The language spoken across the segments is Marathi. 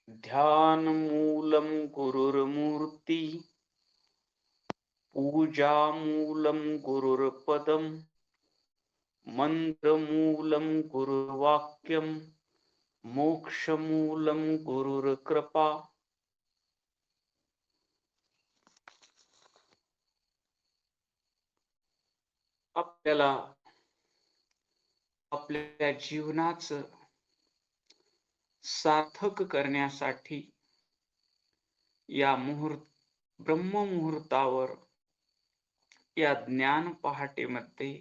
ध्यानमूलं गुरुर्मूर्ति पूजामूलं गुरुर्पदं मंत्रमूलं गुरुर्वाक्यं मोक्षमूलं गुरुर्कृपा। आपल्याला आपल्या जीवनाचं सार्थक करण्यासाठी या ब्रह्ममुहूर्तावर, या ज्ञान पहाटेमध्ये,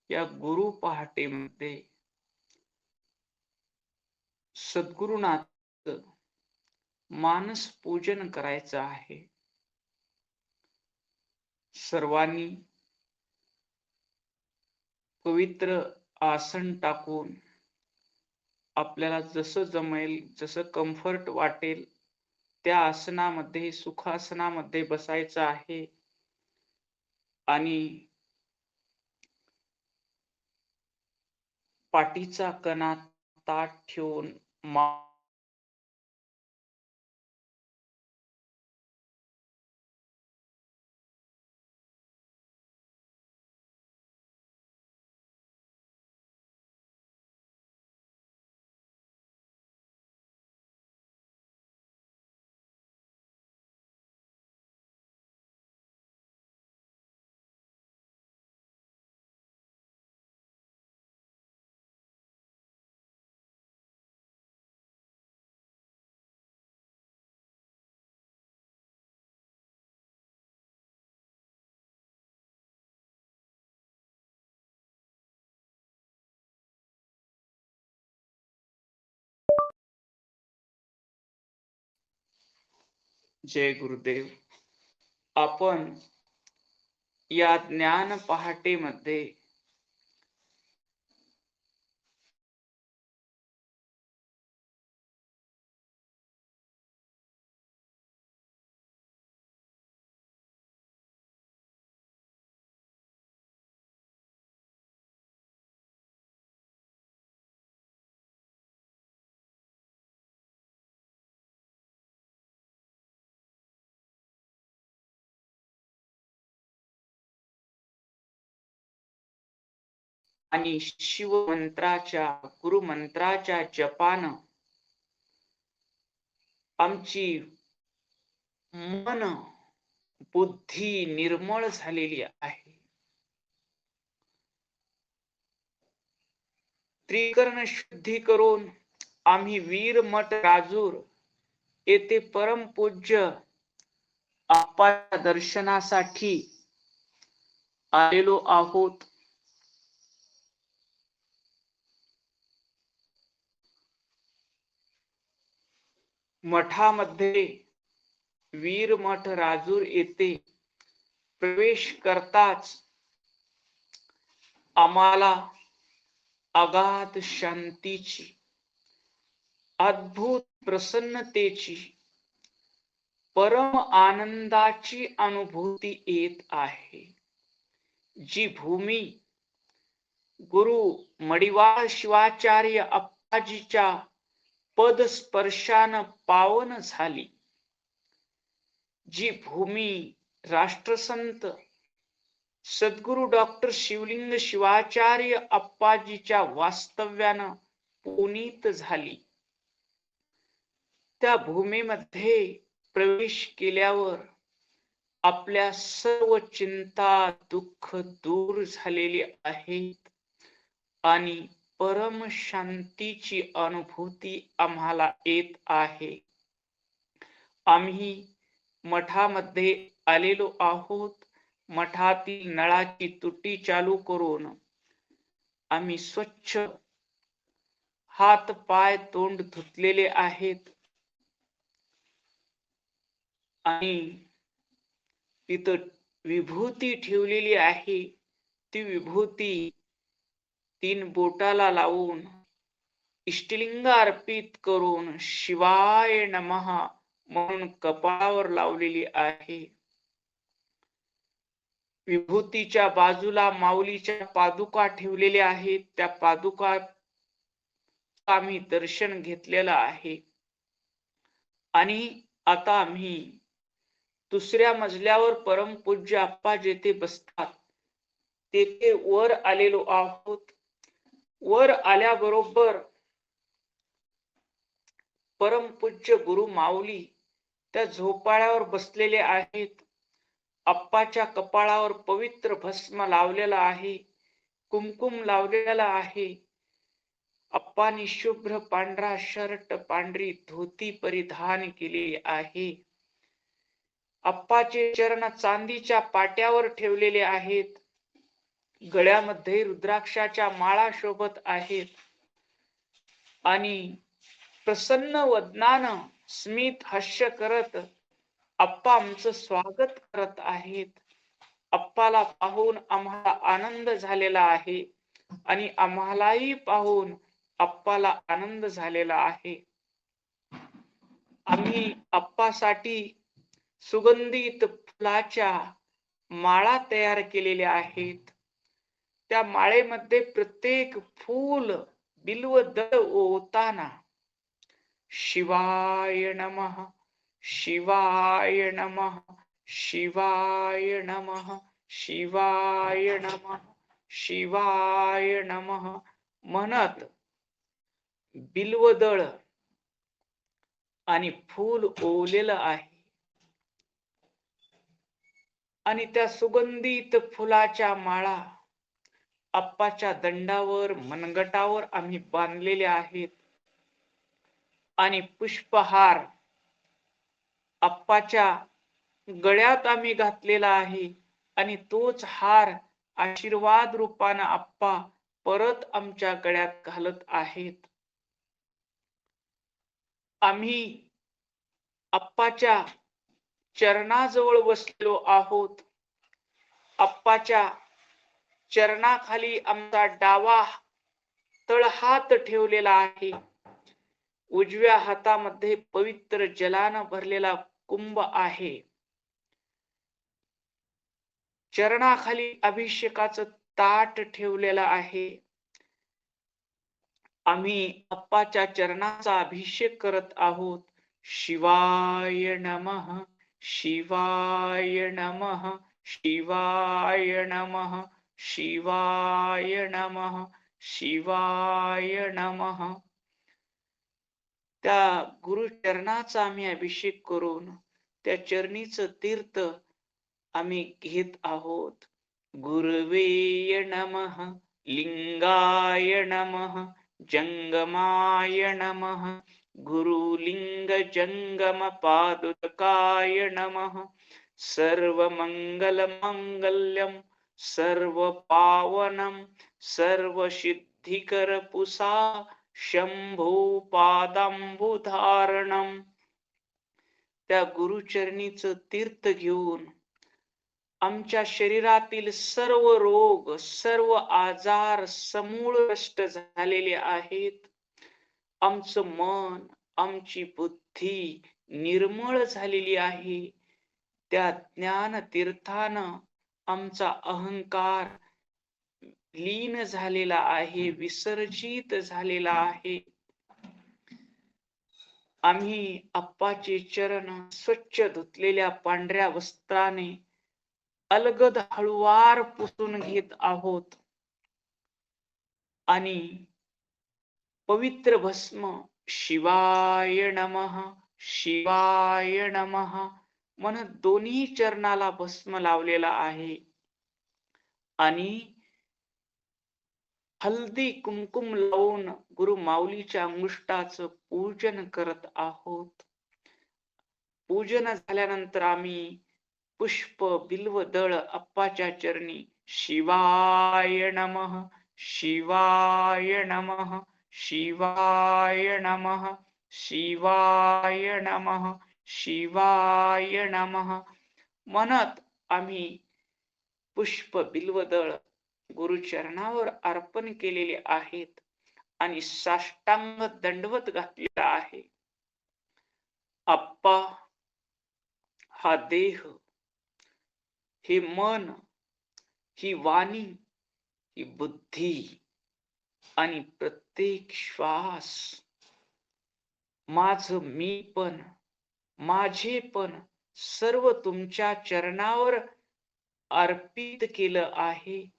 या गुरु पहाटेमध्ये सद्गुरुनाथ मानस पूजन करायचं आहे। सर्वांनी पवित्र आसन टाकून आपल्याला जसं जमेल, जसं कम्फर्ट वाटेल त्या आसनामध्ये, सुखासनामध्ये बसायचं आहे आणि पाठीचा कणा ताठ ठेवून जय गुरुदेव। आपण या ज्ञान पहाटेमध्ये आणि शिव मंत्राच्या, गुरु मंत्राच्या जपानं आमची मन बुद्धी निर्मळ झालेली आहे। त्रिकर्ण शुद्धी करून आम्ही वीर मठ राजूर येथे परमपूज्य आप्पाच्या दर्शनासाठी आलेलो आहोत। मठामध्ये, वीर मठ राजूर येथे प्रवेश करताच आम्हाला अगाध शांतीची, अद्भुत प्रसन्नतेची, परम आनंदाची अनुभूती येत आहे। जी भूमी गुरु मडिवाळ शिवाचार्य अप्पाजीच्या पदस्पर्शानं पावन झाली, जी भूमी राष्ट्रसंत सद्गुरु डॉक्टर शिवलिंग शिवाचार्य अप्पाजीच्या वास्तव्यानं पुनीत झाली, त्या भूमीमध्ये प्रवेश केल्यावर आपल्या सर्व चिंता, दुःख दूर झालेली आहेत आणि परम शांतीची अनुभूती आम्हाला येत आहे। आम्ही मठामध्ये आलेलो आहोत। मठातील नळाची तुटी चालू करून आम्ही स्वच्छ हात पाय तोंड धुतलेले आहेत आणि तिथं विभूती ठेवलेली आहे। ती विभूती 3 बोटाला लावून इष्टलिंग अर्पित करून शिवाय नमः म्हणून कपाळावर लावलेली आहे। विभूतीच्या बाजूला माऊलीच्या पादुका ठेवलेल्या आहेत। त्या पादुका आम्ही दर्शन घेतलेलं आहे। आणि आता आम्ही दुसऱ्या मजल्यावर परमपूज्य आप्पा जेथे बसतात तेथे वर आलेलो आहोत. वर आल्याबरोबर परमपूज्य गुरु माऊली त्या झोपाळ्यावर बसलेले आहेत. आप्पाच्या कपाळावर पवित्र भस्म लावलेला आहे, कुमकुम लावलेला आहे. आप्पांनी शुभ्र पांढरा शर्ट, पांढरी धोती परिधान केलेली आहे. आप्पाचे चरण चांदीच्या पाट्यावर ठेवलेले आहेत. गळ्यामध्ये रुद्राक्षाच्या माळा शोभत आहेत आणि प्रसन्न वदनानं स्मित हास्य करत आप्पा आमचं स्वागत करत आहेत. आप्पाला पाहून आम्हाला आनंद झालेला आहे आणि आम्हालाही पाहून आप्पाला आनंद झालेला आहे. आम्ही आप्पासाठी सुगंधित फुलाच्या माळा तयार केलेल्या आहेत. त्या माळेमध्ये प्रत्येक फूल बिल्वदल ओताना शिवाय नमः, शिवाय नमः, शिवाय नमः, शिवाय नमः, शिवाय नमः म्हणत बिल्वदळ आणि फूल ओवलेलं आहे. आणि त्या सुगंधित फुलाच्या माळा आप्पाच्या दंडावर, मनगटावर आम्ही बांधलेल्या आहेत आणि पुष्पहार आप्पाच्या गळ्यात आम्ही घातलेला आहे आणि तोच हार आशीर्वाद रूपानं आप्पा परत आमच्या गळ्यात घालत आहेत. आम्ही आप्पाच्या चरणाजवळ बसलेलो आहोत. आप्पाच्या चरणाखाली आमचा डावा तळहात ठेवलेला आहे. उजव्या हातामध्ये पवित्र जलानं भरलेला कुंभ आहे. चरणाखाली अभिषेकाचं ताट ठेवलेलं आहे. आम्ही आप्पाच्या चरणाचा अभिषेक करत आहोत. शिवाय नमः, शिवाय नमः, शिवाय नमः, शिवाय नमः, शिवाय नमः. त्या गुरुचरणाचा आम्ही अभिषेक करून त्या चरणीचं तीर्थ आम्ही घेत आहोत. गुरवे नमः, लिंगाय नमः, जंगमाय नमः, गुरुलिंग जंगम पादुकाय नमः. सर्वमंगल मांगल्यम, सर्व पावनम, सर्व सिद्धिकर पुसा शंभू पादांबुधारणम. त्या गुरुचरणीचं तीर्थ घेऊन आमच्या शरीरातील सर्व रोग, सर्व आजार समूळ नष्ट झालेले आहेत. आमचं मन, आमची बुद्धी निर्मळ झालेली आहे. त्या ज्ञान तीर्थानं आमचा अहंकार लीन झालेला आहे, विसर्जित झालेला आहे. आम्ही आप्पाचे चरण स्वच्छ धुतलेल्या पांढऱ्या वस्त्राने अलगद हळुवार पुसून घेत आहोत आणि पवित्र भस्म शिवाय नमः, शिवाय नमः म्हणत दोन्ही चरणाला भस्म लावलेला आहे आणि हल्दी कुमकुम लावून गुरु माऊलीच्या अंगुष्टाचं पूजन करत आहोत. पूजन झाल्यानंतर आम्ही पुष्प बिल्वदळ आप्पाच्या चरणी शिवाय नमः, शिवाय नमः, शिवाय नमः, शिवाय नमः, शिवाय नमः म्हणत आम्ही पुष्प बिल्वदळ गुरुचरणावर अर्पण केलेले आहेत आणि साष्टांग दंडवत घातलेला आहे. आप्पा हा देह, हे मन, ही वाणी, ही बुद्धी आणि प्रत्येक श्वास माझं मी पण माझे पण सर्व तुमच्या चरणावर अर्पित केलं आहे.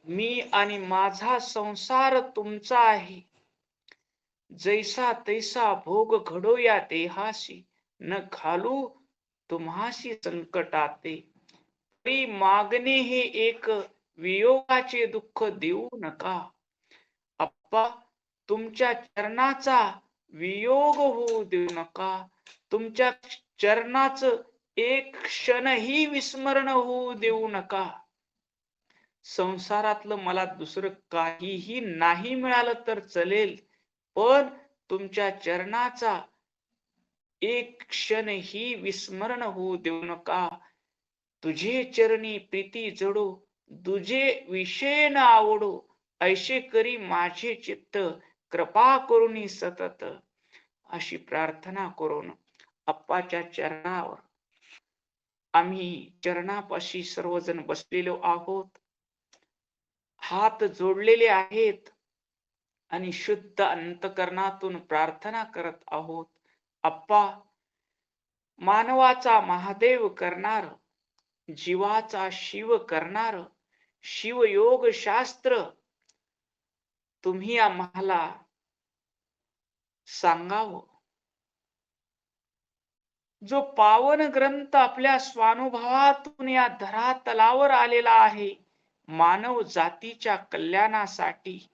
मी आणि माझा संसार तुमचा आहे. जैसा तैसा भोग घडो या देहासी, न घालू तुम्हासी संकटाते. तरी मागणे हे एक, वियोगाचे दुःख देऊ नका. अप्पा, तुमच्या चरणाचा वियोग होऊ देऊ नका. तुमच्या चरणाचं एक क्षणही विस्मरण होऊ देऊ नका. संसारातलं मला दुसरं काहीही नाही मिळालं तर चलेल, पण तुमच्या चरणाचा एक क्षणही विस्मरण होऊ देऊ नका. तुझे चरणी प्रीती जडो, तुझे विषय न आवडो, ऐशे करी माझे चित्त, कृपा करुणी सतत. अशी प्रार्थना करून अप्पाच्या चरणावर आम्ही चरणापाशी सर्वजण बसलेलो आहोत. हात जोडलेले आहेत आणि शुद्ध अंतकरणातून प्रार्थना करत आहोत. अप्पा, मानवाचा महादेव करणार, जीवाचा शिव करणार शिवयोग शास्त्र तुम्ही आम्हाला सांगावं. जो पावन ग्रंथ आपल्या स्वानुभवातून या धरातलावर आलेला आहे, मानव जातीच्या कल्याणासाठी,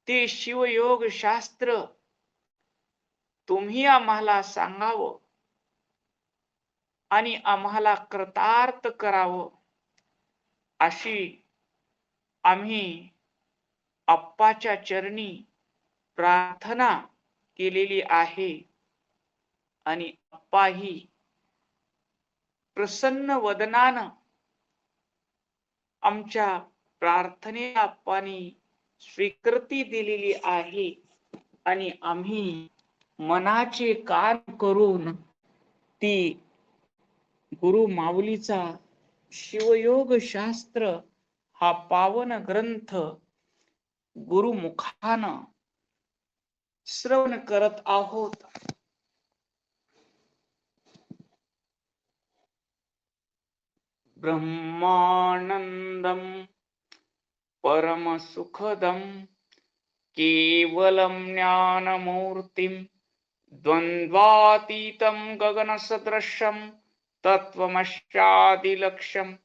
ते शिवयोग शास्त्र तुम्ही आम्हाला सांगावं आणि आम्हाला कृतार्थ करावं, अशी आम्ही अप्पाच्या चरणी प्रार्थना केलेली आहे. आणि अप्पाही प्रसन्न वदनानं आमच्या प्रार्थनेला अप्पानी स्वीकृती दिलेली आहे. आणि आम्ही मनाचे कान करून ती गुरु माऊलीचा शिवयोग शास्त्र हा पावन ग्रंथ गुरुमुखानं श्रवण करत आहोत. ब्रह्मानंदम परम सुखदम केवलम ज्ञानमूर्तिम द्वंद्वातीतं गगनसदृशं तत्त्वमस्यादिलक्ष्यम्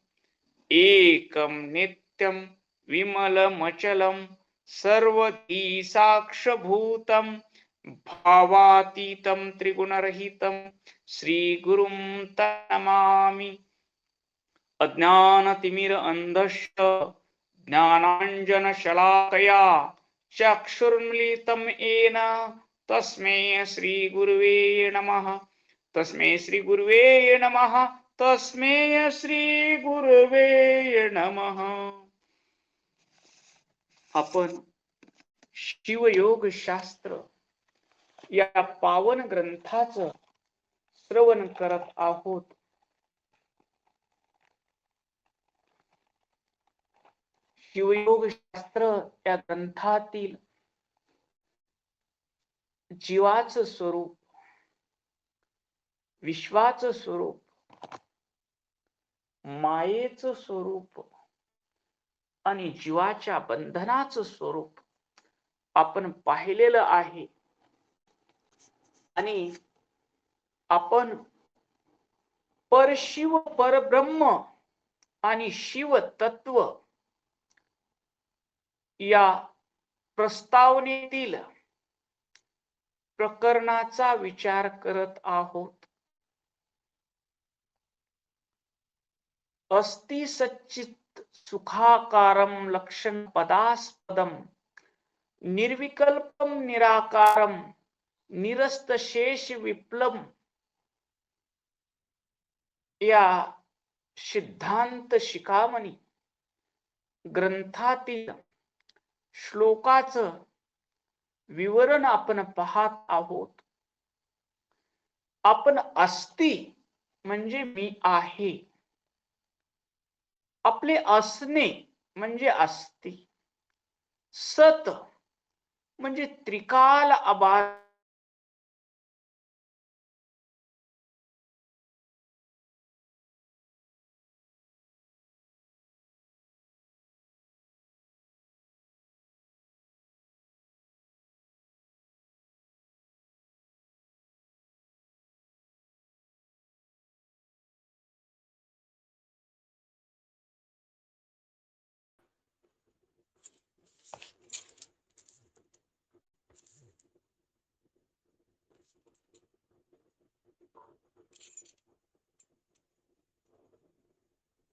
एकं नित्यं विमलमचलं सर्वधी साक्षभूतं भावातीतं त्रिगुणरहितं श्रीगुरुं नमामि. अज्ञानतिमिर अंधश्च ज्ञानांजनशलाकया चक्षुर्मिलितं येन तस्मै श्रीगुरुवे नमः. तस्मै श्रीगुरुवे नमः. तस्मै श्रीगुरुवे नमः. आपण शिवयोग शास्त्र या पावन ग्रंथाचं श्रवण करत आहोत. शिवयोग शास्त्र या ग्रंथातील जीवाचं स्वरूप, विश्वाचं स्वरूप, मायेचं स्वरूप आणि जीवाच्या बंधनाचं स्वरूप आपण पाहिलेलं आहे. आणि आपण परशिव परब्रह्म आणि शिव तत्व या प्रस्तावनेतील प्रकरणाचा विचार करत आहोत. अस्ति सच्चित सुखाकारम लक्षण पदास्पदम निर्विकल्पम निराकारम निरस्त शेष विप्लम या सिद्धांत शिखामणी ग्रंथातील श्लोकाचं विवरण आपण पाहत आहोत. आपण अस्ति म्हणजे मी आहे, आपले असणे म्हणजे अस्ति, सत म्हणजे त्रिकाल आबाद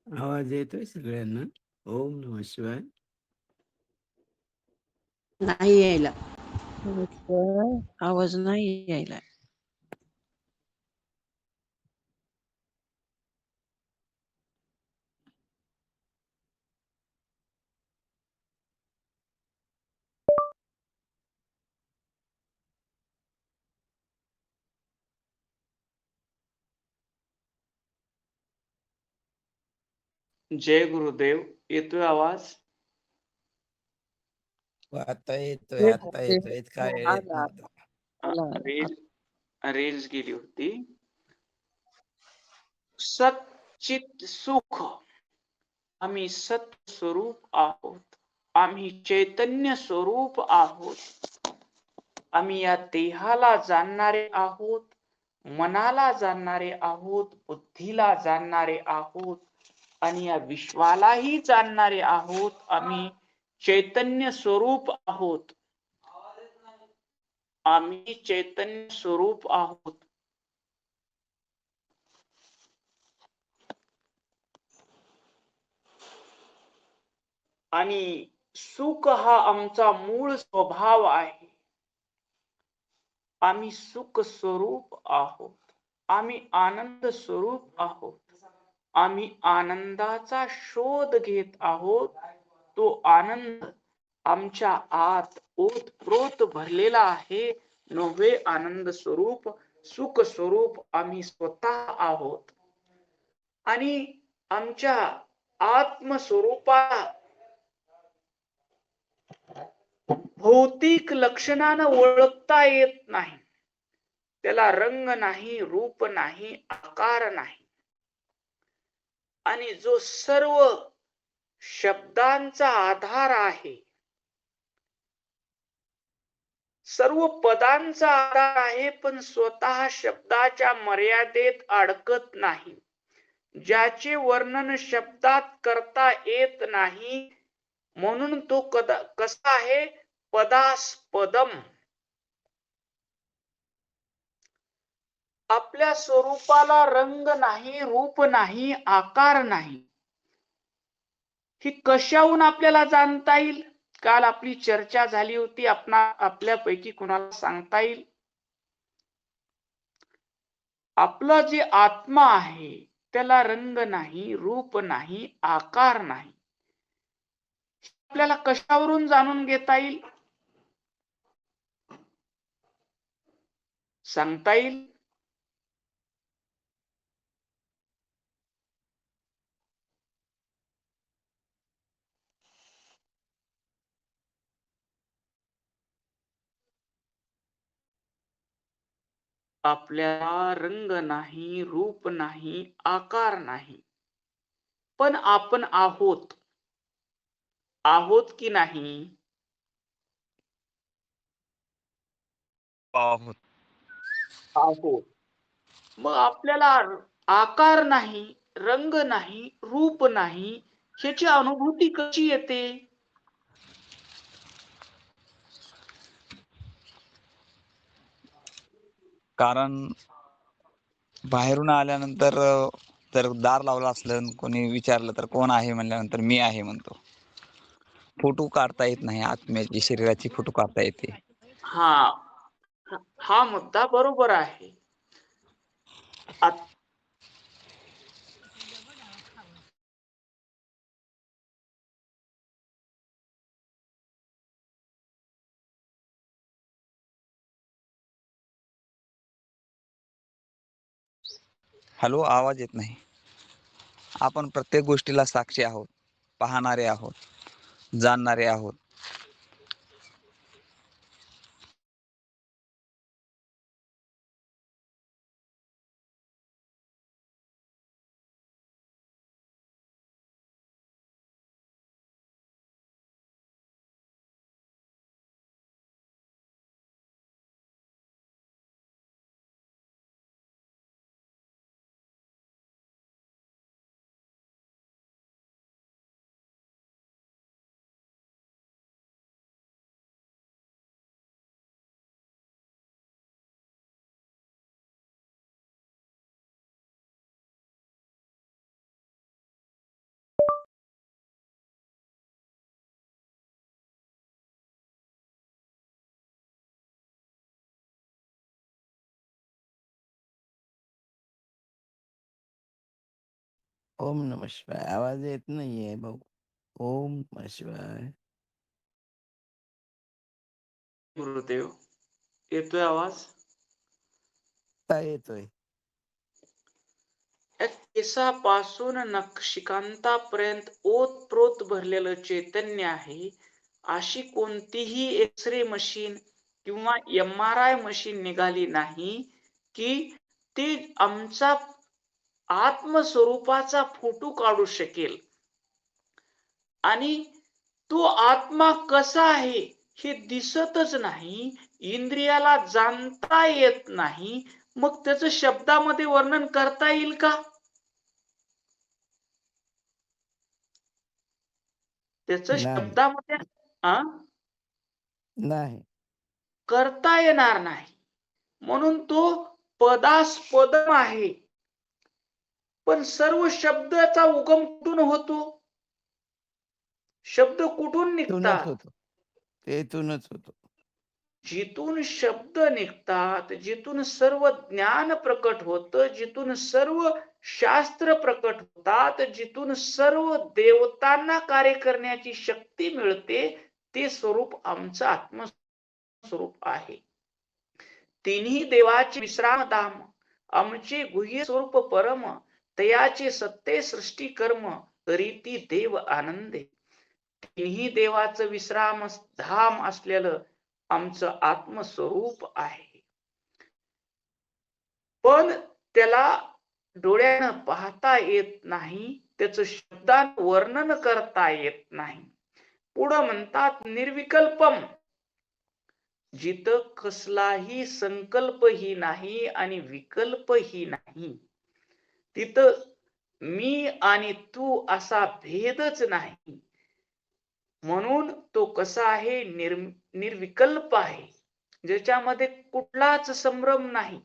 आवाज येतोय सगळ्यांना? ओम नमः शिवाय. नाही यायला. आवाज नाही यायला. जय गुरुदेव. येतोय आवाज? आता येतोय, आता येतोय. काय येत आला नव्हतं. आला. रेंज गेली होती. सच्चित सुख, आम्ही सत्य स्वरूप आहोत. आम्ही चैतन्य स्वरूप आहोत. आम्ही या देहाला जाणणारे आहोत, मनाला जाणणारे आहोत, बुद्धीला जाणणारे आहोत आणि या विश्वालाही जाणणारे आहोत. आम्ही चैतन्य स्वरूप आहोत. आम्ही चैतन्य स्वरूप आहोत. आणि सुख हा आमचा मूळ स्वभाव आहे. आम्ही सुख स्वरूप आहोत. आम्ही आनंद स्वरूप आहोत. आम्ही आनंदाचा शोध घेत आहोत. तो आनंद आमच्या आत ओतप्रोत भरलेला आहे. नवे आनंद स्वरूप, सुख स्वरूप आम्ही स्वतः आहोत. आणि आमच्या आत्मस्वरूपाला भौतिक लक्षणानं ओळखता येत नाही. त्याला रंग नाही, रूप नाही, आकार नाही. आणि जो सर्व शब्दांचा आधार आहे, सर्व पदांचा आधार आहे, पण स्वतः शब्दाच्या मर्यादेत अडकत नाही. ज्याचे वर्णन शब्दात करता येत नाही, म्हणून तो कसा आहे? पदास्पदम. आपल्या स्वरूपाला रंग नाही, रूप नाही, आकार नाही. ही कशाहून आपल्याला जाणता येईल? काल आपली चर्चा झाली होती. आपल्यापैकी कुणाला सांगता येईल? आपला जे आत्मा आहे त्याला रंग नाही, रूप नाही, आकार नाही. आपल्याला कशावरून जाणून घेता येईल? सांगता येईल? आपल्याला रंग नाही, रूप नाही, आकार नाही, पण आपण आहोत. आहोत की नाही? आहोत. आहोत. मग आपल्याला आकार नाही, रंग नाही, रूप नाही, ह्याची अनुभूती कशी येते? कारण बाहेरून आल्यानंतर जर दार लावलं असलं, कोणी विचारलं तर कोण आहे म्हणल्यानंतर मी आहे म्हणतो. फोटो काढता येत नाही, आत्म्याची शरीराची फोटो काढता येते. हा मुद्दा बरोबर आहे. हॅलो, आवाज येत नाही. आपण प्रत्येक गोष्टीला साक्षी आहोत, पाहणारे आहोत, जाणणारे आहोत. ओम नमः शिवाय. आवाज येत नाहीये भाऊ. ओम नमः शिवाय. गुरुदेव, येतोय आवाज? आता येतोय. या केसापासून नखशिकांतापर्यंत ओतप्रोत भरलेलं चैतन्य आहे. अशी कोणतीही एक्सरे मशीन किंवा MRI मशीन निघाली नाही की ती आमचा आत्मस्वरूपाचा फोटो काढू शकेल. आणि तो आत्मा कसा आहे हे दिसतच नाही, इंद्रियाला जाणता येत नाही, मग त्याचं शब्दामध्ये वर्णन करता येईल का? त्याचं नाही. शब्दामध्ये नाही. करता येणार नाही. म्हणून तो पदास्पदम आहे. पण सर्व शब्दाचा उगम कुठून होतो? शब्द कुठून इथूनच निघतात? होतो. ते इथूनच होतो. जिथून शब्द निघतात, जिथून सर्व ज्ञान प्रकट होतं, जिथून सर्व शास्त्र प्रकट होतात, जिथून सर्व देवतांना कार्य करण्याची शक्ती मिळते, ते स्वरूप आमचं आत्मस्वरूप आहे. तिन्ही देवाचे विश्रामधाम, आमचे गुह्य स्वरूप परम, तयाचे सत्य सृष्टी कर्म, रीती देव आनंदे. तिन्ही देवाचं विश्राम धाम असलेलं आमचं आत्मस्वरूप आहे. पण त्याला डोळ्यानं पाहता येत नाही, त्याचं शब्दात वर्णन करता येत नाही. पुढं म्हणतात निर्विकल्पम, जिथं कसलाही संकल्पही नाही आणि विकल्पही नाही, तिथं मी आणि तू असा भेदच नाही. म्हणून तो कसा आहे? निर्विकल्प आहे, ज्याच्यामध्ये कुठलाच संभ्रम नाही,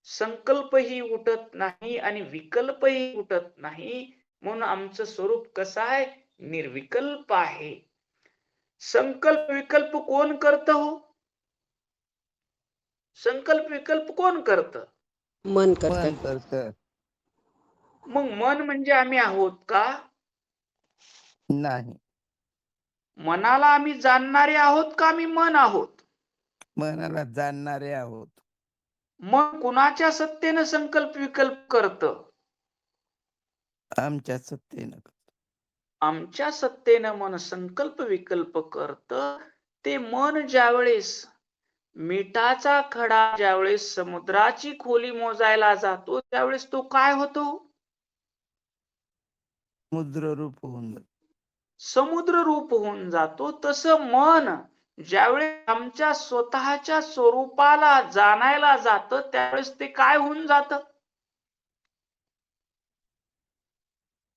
संकल्पही उठत नाही आणि विकल्पही उठत नाही. म्हणून आमचं स्वरूप कसं आहे? निर्विकल्प आहे. संकल्प विकल्प कोण करत हो? संकल्प विकल्प कोण करत? मन मन करतात. करतं. मग मन म्हणजे आम्ही आहोत का? नाही. मनाला आम्ही जाणणारे आहोत का आम्ही मन आहोत? मनाला जाणणारे आहोत. मन कुणाच्या सत्तेनं संकल्प विकल्प करत? आमच्या सत्तेनं. आमच्या सत्तेनं मन संकल्प विकल्प करत. ते मन ज्यावेळेस मिठाचा खडा ज्यावेळेस समुद्राची खोली मोजायला जातो, त्यावेळेस तो काय होतो? समुद्र रूप होऊन जातो. समुद्र रूप होऊन जातो. तसं मन ज्यावेळेस आमच्या स्वतःच्या स्वरूपाला जाणायला जातं, त्यावेळेस ते काय होऊन जातं?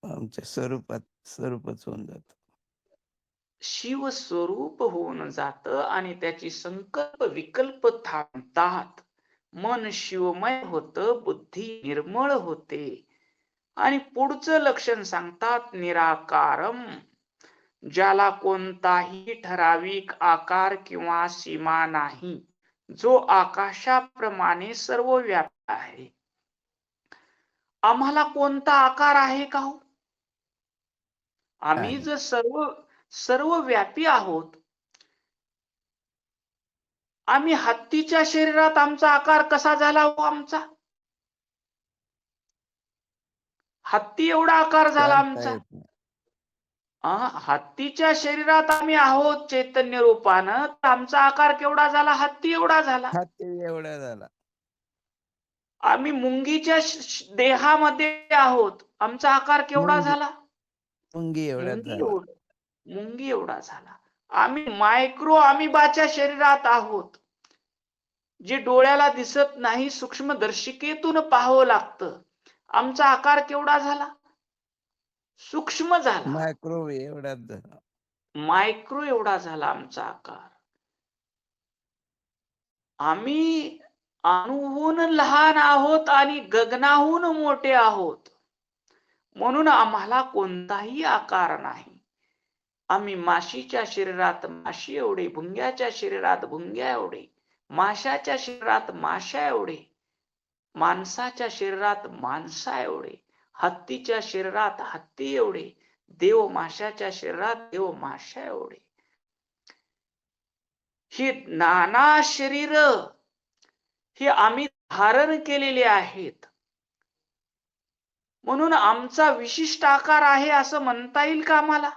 आमच्या स्वरूपच होऊन जात. शिव स्वरूप होऊन जातं आणि त्याची संकल्प विकल्प थांबतात. मन शिवमय होतं, बुद्धी निर्मळ होते. आणि पुढचं लक्षण सांगतात निराकारम, ज्याला कोणताही ठराविक आकार किंवा सीमा नाही, जो आकाशाप्रमाणे सर्वव्यापी आहे. आम्हाला कोणता आकार आहे का हो? आम्ही नाही. जर सर्व व्यापी आहोत, आम्ही हत्तीच्या शरीरात आमचा आकार कसा झाला हो? आमचा हत्ती एवढा आकार झाला सांगता आमचा. येत नाही. हत्तीच्या शरीरात आम्ही आहोत चैतन्य रूपानं, तर आमचा आकार केवढा झाला? हत्ती एवढा झाला. हा ते एवढा झाला. आम्ही मुंगीच्या देहामध्ये आहोत, आमचा आकार केवढा झाला? मुंगी एवढ्यात झाला. मुंगी एवढा झाला. आम्ही मायक्रो अमिबाच्या शरीरात आहोत, जे डोळ्याला दिसत नाही, सूक्ष्मदर्शिकेतून पाहावं लागतं. आमचा आकार केवढा झाला? सूक्ष्म झाला. मायक्रोवेव्ह एवढ्यात झाला. मायक्रो एवढा झाला आमचा आकार. आम्ही अणुहून लहान आहोत आणि गगनाहून मोठे आहोत. म्हणून आम्हाला कोणताही आकार नाही. आम्ही माशीच्या शरीरात माशी एवढे, भुंग्याच्या शरीरात भुंग्या एवढे, माशाच्या शरीरात माशा एवढे, माणसाच्या शरीरात माणसा एवढे, हत्तीच्या शरीरात हत्ती एवढे, देव माशाच्या शरीरात देव माशा एवढे. ही नाना शरीर ही आम्ही धारण केलेली आहेत, म्हणून आमचा विशिष्ट आकार आहे असं म्हणता येईल का आम्हाला?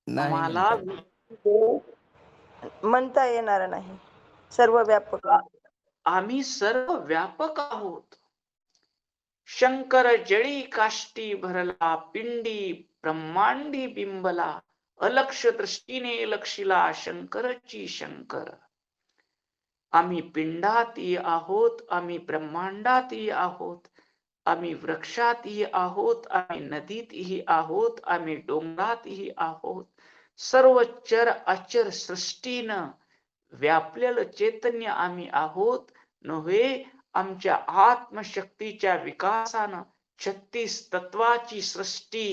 नाही आम्हाला म्हणता येत. म्हणता येणार नाही. सर्व व्यापक आम्ही सर्व व्यापक आहोत. शंकर जळी काष्टी भरला, पिंडी ब्रह्मांडी बिंबला, अलक्ष दृष्टीने लक्षिला शंकरची शंकर. आम्ही पिंडातही आहोत, आम्ही ब्रह्मांडातही आहोत, आम्ही वृक्षातही आहोत, आम्ही नदीतही आहोत, आम्ही डोंगरातही आहोत. सर्व चर अचर सृष्टीनं व्यापलेलं चैतन्य आम्ही आहोत. नव्हे आमच्या आत्मशक्तीच्या विकासानं 36 तत्वाची सृष्टी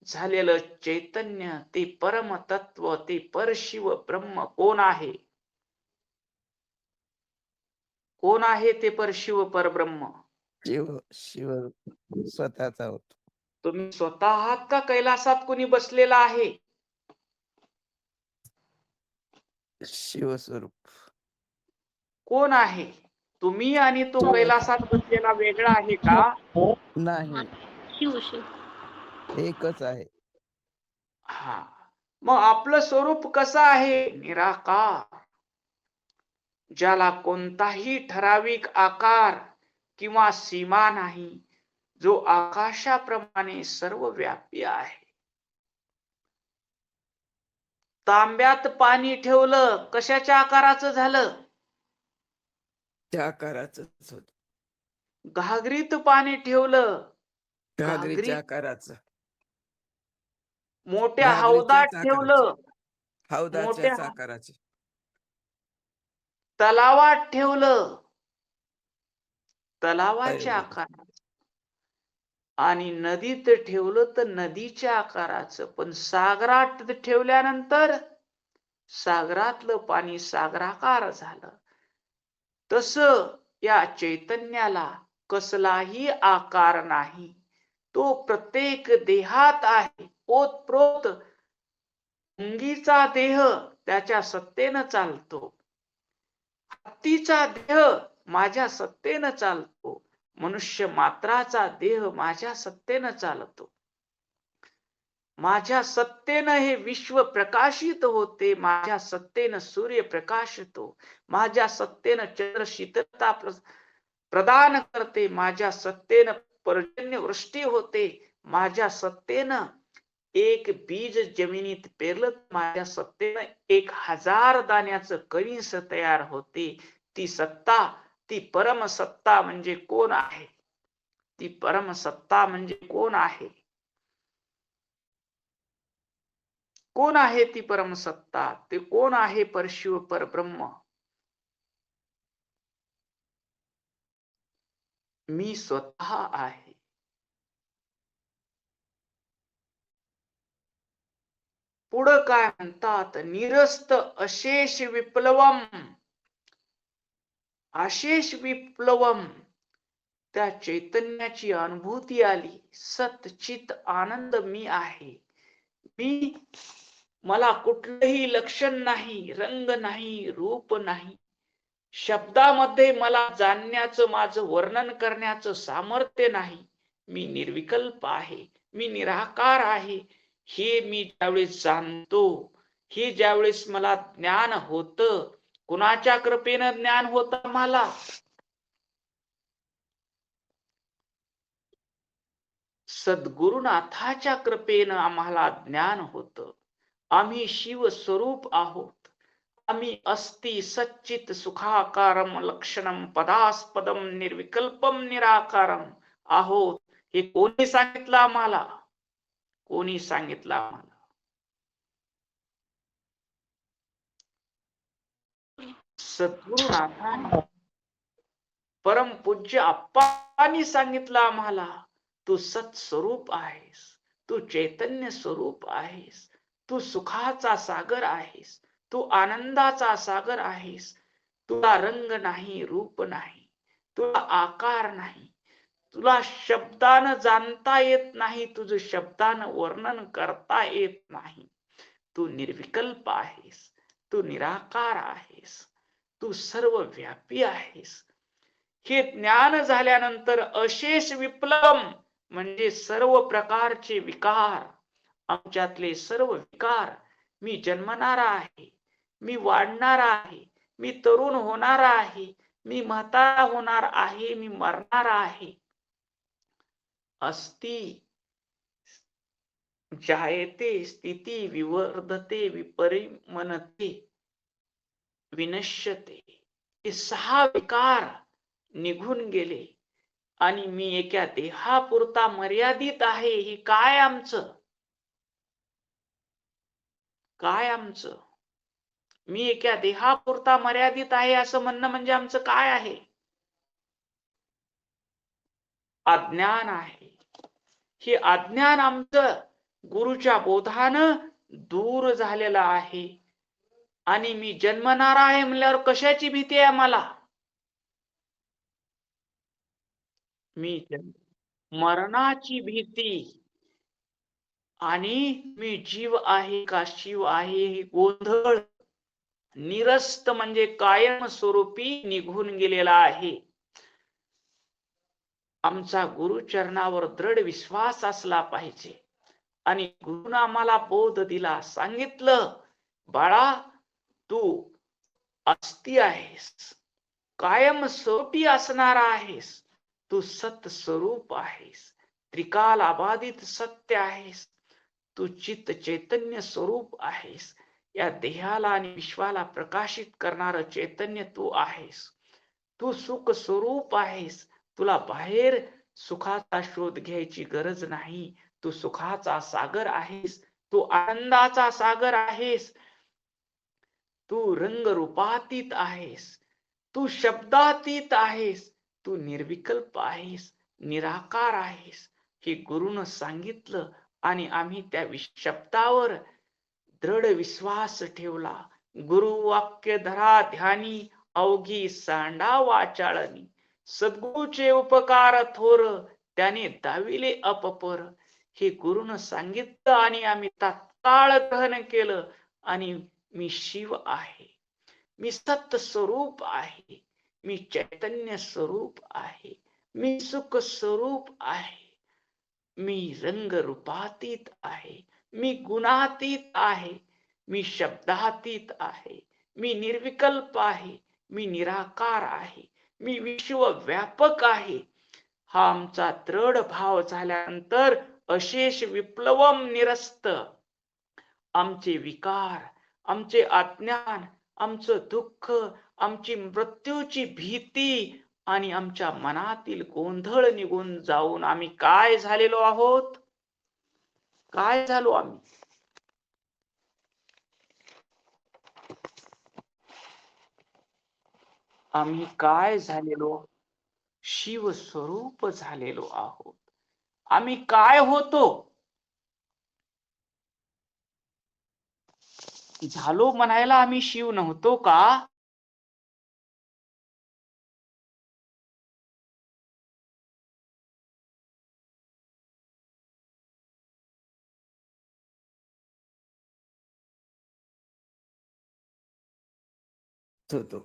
झालेलं चैतन्य, ते परम तत्व, ते परशिव ब्रह्म कोण आहे? कोण आहे ते परशिव परब्रह्म? शिव शिव स्वतःचा होतो. तुम्ही स्वतः आहात का कैलासात कोणी बसलेला आहे? शिवस्वरूप कोण आहे? तुम्ही आणि तो कैलासात बसलेला वेगळा आहे का? नाही, शिव शिव एकच आहे. हा, मग आपलं स्वरूप कसं आहे? निराकार, ज्याला कोणताही ठराविक आकार किंवा सीमा नाही, जो आकाशाप्रमाणे सर्वव्यापी आहे. तांब्यात पाणी ठेवलं, कशाच्या आकाराचं झालं? त्या आकाराचंच होत. घागरीत पाणी ठेवलं, घागरीच्या आकाराचं. मोठ्या हौदात ठेवलं, हौदाच्याच आकाराचे. तलावात ठेवलं, तलावाच्या आकाराचं. आणि नदीत ठेवलं तर नदीच्या आकाराचं. पण सागरात ठेवल्यानंतर सागरातलं पाणी सागराकार झालं. तसं या चैतन्याला कसलाही आकार नाही. तो प्रत्येक देहात आहे. ओतप्रोत मुंगीचा देह त्याच्या सत्तेनं चालतो. हत्तीचा देह माझ्या सत्तेनं चालतो. मनुष्य मात्राचा देह माझ्या सत्तेनं चालतो. माझ्या सत्तेनं हे विश्व प्रकाशित होते. माझ्या सत्तेनं सूर्य प्रकाशतो. माझ्या सत्तेनं चंद्र शीतलता प्रदान करते. माझ्या सत्तेनं पर्जन्य वृष्टी होते. माझ्या सत्तेनं एक बीज जमिनीत पेरलं, माझ्या सत्तेनं 1000 दाण्याचं कणीस तयार होते. ती सत्ता, ती परमसत्ता म्हणजे कोण आहे? ती परमसत्ता म्हणजे कोण आहे? कोण आहे ती परमसत्ता? ते कोण आहे? परशिव परब्रह्म. मी स्वतः आहे. पुढं काय म्हणतात? निरस्त अशेष विप्लवम. अशेष विप्लवम, त्या चैतन्याची अनुभूती आली. सतचित आनंद मी आहे. मी, मला कुठलंही लक्षण नाही, रंग नाही, रूप नाही. शब्दामध्ये मला जाणण्याचं, माझं वर्णन करण्याचं सामर्थ्य नाही. मी निर्विकल्प आहे, मी निराकार आहे. हे मी ज्यावेळेस जाणतो, हे ज्यावेळेस मला ज्ञान होतं, कुणाच्या कृपेनं ज्ञान होतं मला? सद्गुरुनाथाच्या कृपेनं आम्हाला ज्ञान होतं. आम्ही शिव स्वरूप आहोत. आम्ही अस्ति सच्चित सुखाकारम लक्षणम पदास्पदम निर्विकल्पम निराकारम आहोत. हे कोणी सांगितलं आम्हाला? कोणी सांगितलं आम्हाला? सद्गुरुनाथांनी, परमपूज्य आप्पांनी सांगितलं आम्हाला. तू सत्स्वरूप आहेस, तू चैतन्य स्वरूप आहेस, तू सुखाचा सागर आहेस, तू आनंदाचा सागर आहेस. तुला रंग नाही, रूप नाही. तुला आकार नाही, तुला शब्दानं जाणता येत नाही, तुझं शब्दानं वर्णन करता येत नाही. तू निर्विकल्प आहेस, तू निराकार आहेस, तू सर्व व्यापी आहेस. हे ज्ञान झाल्यानंतर अशेष विप्लवम म्हणजे सर्व प्रकारचे विकार, आमच्यातले सर्व विकार, मी जन्मणारा आहे, मी वाढणारा आहे, मी तरुण होणार आहे, मी म्हातारा होणार आहे, मी मरणार आहे. अस्ति जायते स्थिती विवर्धते विपरिमनते विनश्यते. हे 6 विकार निघून गेले आणि मी एका देहापुरता मर्यादित आहे. ही काय आमचं? काय आमचं? मी एका देहापुरता मर्यादित आहे असं म्हणणं म्हणजे आमचं काय आहे? अज्ञान आहे. हे अज्ञान आमचं गुरुच्या बोधानं दूर झालेलं आहे. आणि मी जन्मणार आहे म्हणल्यावर कशाची भीती आहे मला? मरणाची भीती. आणि मी जीव आहे का शिव आहे हे गोंधळ निरस्त म्हणजे कायम स्वरूपी निघून गेलेला आहे. आमचा गुरुचरणावर दृढ विश्वास असला पाहिजे. आणि गुरुनं आम्हाला बोध दिला, सांगितलं, बाळा तू अस्ति आहेस, कायम स्वरूपी असणारा आहेस, तू सत स्वरूप आहेस, त्रिकाल अबाधित सत्य आहेस, तू चित्त चैतन्य स्वरूप आहेस, या देहाला आणि विश्वाला प्रकाशित करणारं चैतन्य तू आहेस, तू सुख स्वरूप आहेस, तुला बाहेर सुखाचा शोध घ्यायची गरज नाही, तू सुखाचा सागर आहेस, तू आनंदाचा सागर आहेस, तू रंगरूपातीत आहेस, तू शब्दातीत आहेस, तू निर्विकल्प आहेस, निराकार आहेस. हे गुरुनं सांगितलं आणि आम्ही त्या शब्दावर दृढ विश्वास ठेवला. गुरुवाक्य धरा ध्यानी, अवघी सांडा वाचाळणी, सद्गुरूचे उपकार थोर, त्याने दाविले अपपर. हे गुरुनं सांगितलं आणि आम्ही तात्काळ ग्रहण केलं. आणि मी शिव आहे, मी सत्य स्वरूप आहे, मी चैतन्य स्वरूप आहे, मी सुख स्वरूप आहे, मी रंग रूपातीत आहे, मी गुणातीत आहे, मी शब्दातीत आहे, मी निर्विकल्प आहे, मी निराकार आहे, मी विश्वव्यापक आहे. हा आमचा दृढ भाव झाल्यानंतर अशेष विप्लवम निरस्त. आमचे विकार, आमचे अज्ञान, आमचं दुःख, आमची मृत्यूची भीती आणि आमच्या मनातील गोंधळ निघून जाऊन आम्ही काय झालेलो आहोत? काय झालो आम्ही? आम्ही काय झालेलो? शिव स्वरूप झालेलो आहोत. आम्ही काय होतो? झालो म्हणायला आम्ही शिव नव्हतो का? होतो.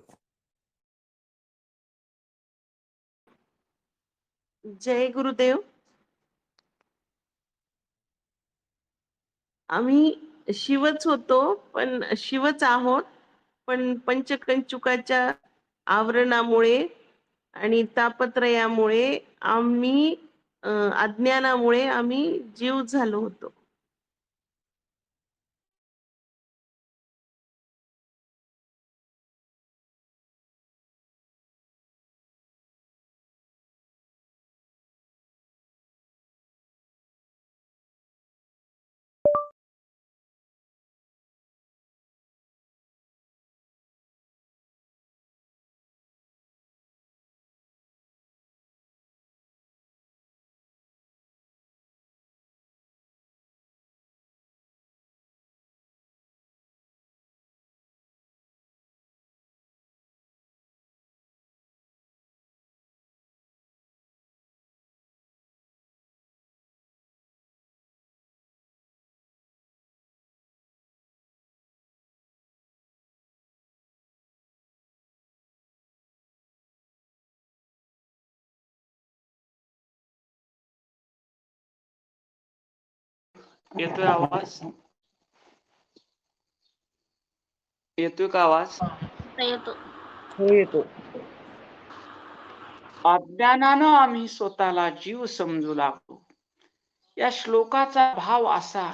जय गुरुदेव. आम्ही शिवच होतो, पण शिवच आहोत, पण पंचकंचुकाच्या आवरणामुळे आणि तापत्रयामुळे आम्ही अज्ञानामुळे आम्ही जीव झालो होतो. येतोय आवाज? येतोय का आवाज? आता येतो. हो येतो. अज्ञानानं आम्ही स्वतःला जीव समजू लागलो. या श्लोकाचा भाव असा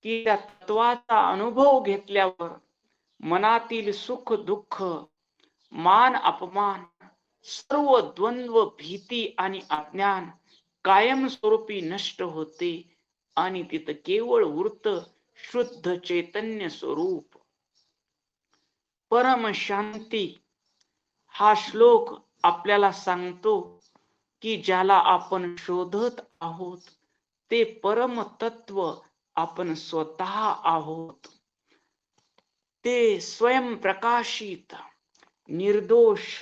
की त्या तत्वाचा अनुभव घेतल्यावर मनातील सुख दुःख, मान अपमान, सर्व द्वंद्व, भीती आणि अज्ञान कायमस्वरूपी नष्ट होते आणि तिथं केवळ उरत शुद्ध चैतन्य स्वरूप, परम शांती. हा श्लोक आपल्याला सांगतो की ज्याला आपण शोधत आहोत ते परम तत्व आपण स्वतः आहोत. ते स्वयं प्रकाशित, निर्दोष,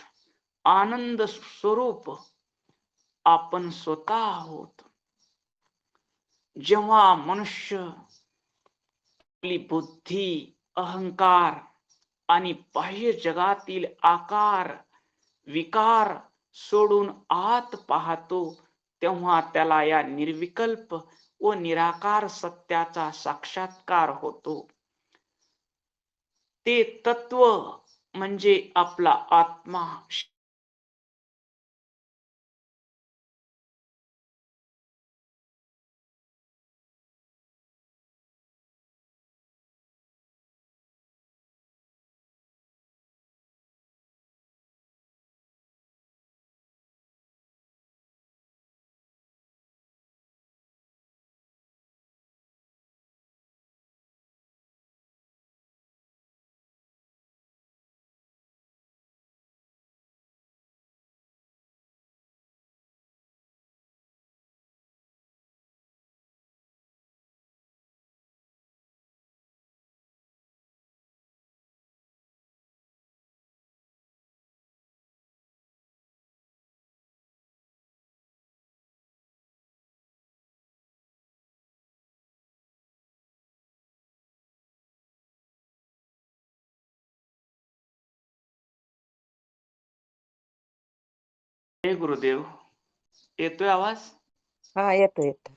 आनंद स्वरूप आपण स्वतः आहोत. जेव्हा मनुष्य आपली बुद्धी, अहंकार आणि बाह्य जगातील आकार विकार सोडून आत पाहतो तेव्हा त्याला या निर्विकल्प व निराकार सत्याचा साक्षात्कार होतो. ते तत्व म्हणजे आपला आत्मा. हे गुरुदेव, येतोय आवाज? हा येतो येतो.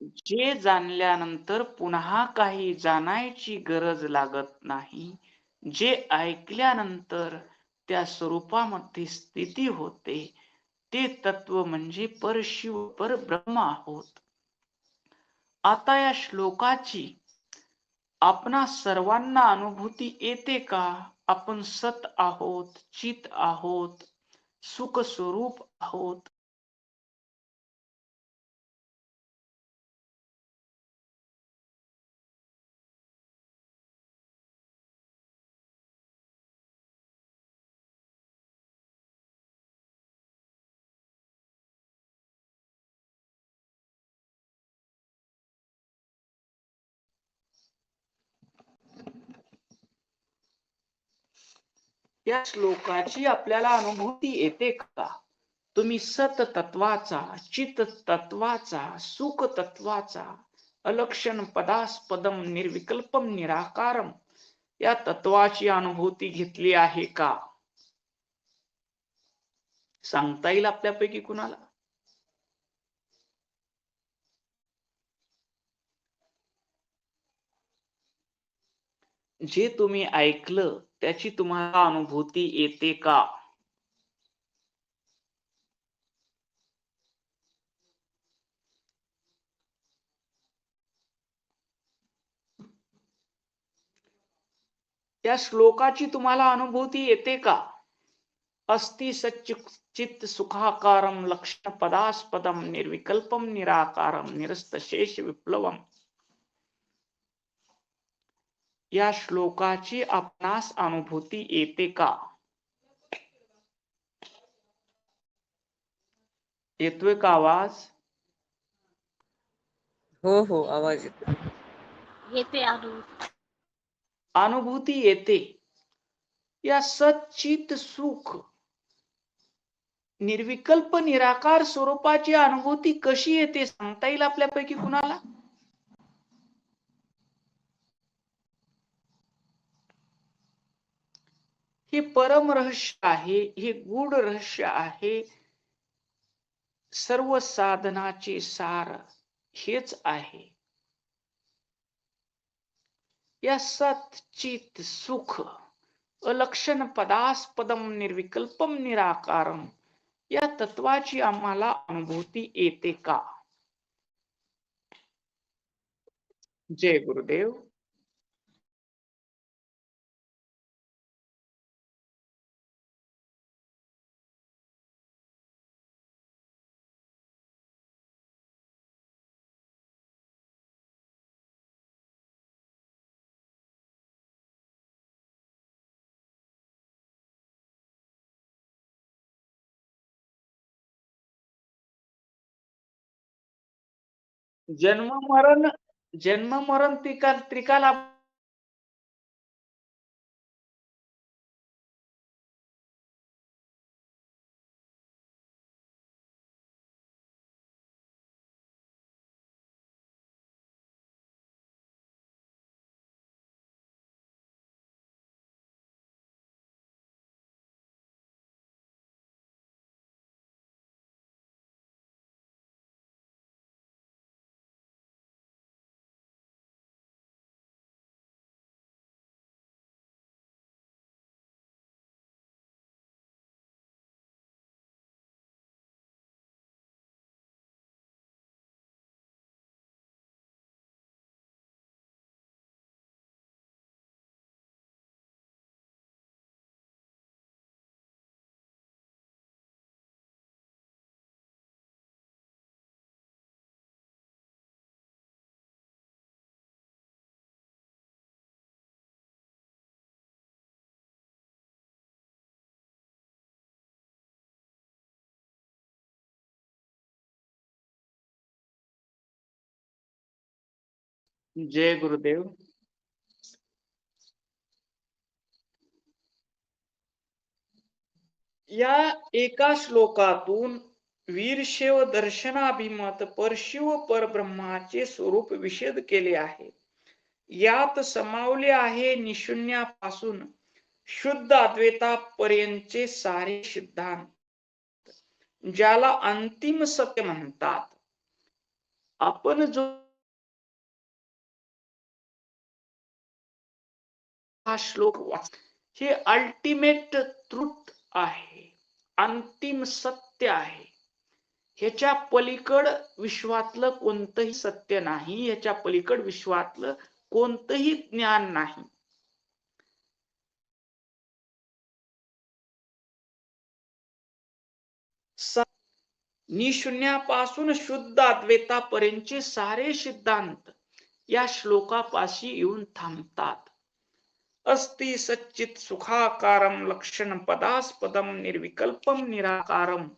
जे जाणल्यानंतर पुन्हा काही जाणायची गरज लागत नाही, जे ऐकल्यानंतर त्या स्वरूपामध्ये स्थिती होते, ते तत्व म्हणजे परशिव परब्रह्म आहोत. आता या श्लोकाची आपणा सर्वांना अनुभूती येते का? आपण सत आहोत, चित आहोत, सुख स्वरूप आहोत. या श्लोकाची आपल्याला अनुभूती येते का? तुम्ही सत तत्वाचा, चित तत्वाचा, सुख तत्वाचा, अलक्षण पदास्पदम निर्विकल्पम निराकारम या तत्वाची अनुभूती घेतली आहे का? सांगता येईल आपल्यापैकी कुणाला? जे तुम्ही ऐकलं त्याची तुम्हाला अनुभूती येते का? या श्लोकाची तुम्हाला अनुभूती येते का? अस्ति सच्चित सुखाकारम लक्षण पदास्पदम निर्विकल्पम निराकारम निरस्त शेष विप्लवम. या श्लोकाची आपणास अनुभूती येते का? येतोय का आवाज? हो हो आवाज येतो. येते अनु. अनुभूती येते. या सच्चित सुख निर्विकल्प निराकार स्वरूपाची अनुभूती कशी येते सांगता येईल आपल्यापैकी कुणाला? हे परम रहस्य आहे, हे गूढ रहस्य आहे. सर्व साधनाचे सार हेच आहे. या सत चित सुख अलक्षण पदास्पदम निर्विकल्पम निराकारम या तत्वाची आम्हाला अनुभूती येते का? जय गुरुदेव. जन्म मरण त्रिकाला जय गुरुदेव. या एका श्लोकातून वीरशैव दर्शनाभिमत परशिव परब्रह्माचे स्वरूप विशद केले आहे. यात समावले आहे निशून्यापासून शुद्ध अद्वैतापर्यंतचे सारे सिद्धांत, ज्याला अंतिम सत्य म्हणतात. आपण जो हा श्लोक हे अल्टिमेट ट्रूथ आहे, अंतिम सत्य आहे. ह्याच्या पलीकड विश्वातलं कोणतंही सत्य नाही, ह्याच्या पलीकड विश्वातलं कोणतंही ज्ञान नाही. निशून्यापासून शुद्ध अद्वैतापर्यंतचे सारे सिद्धांत या श्लोकापाशी येऊन थांबतात. अस्ति सच्चित सुखाकारम लक्षण पदास्पदम निर्विकल्पम निराकारम.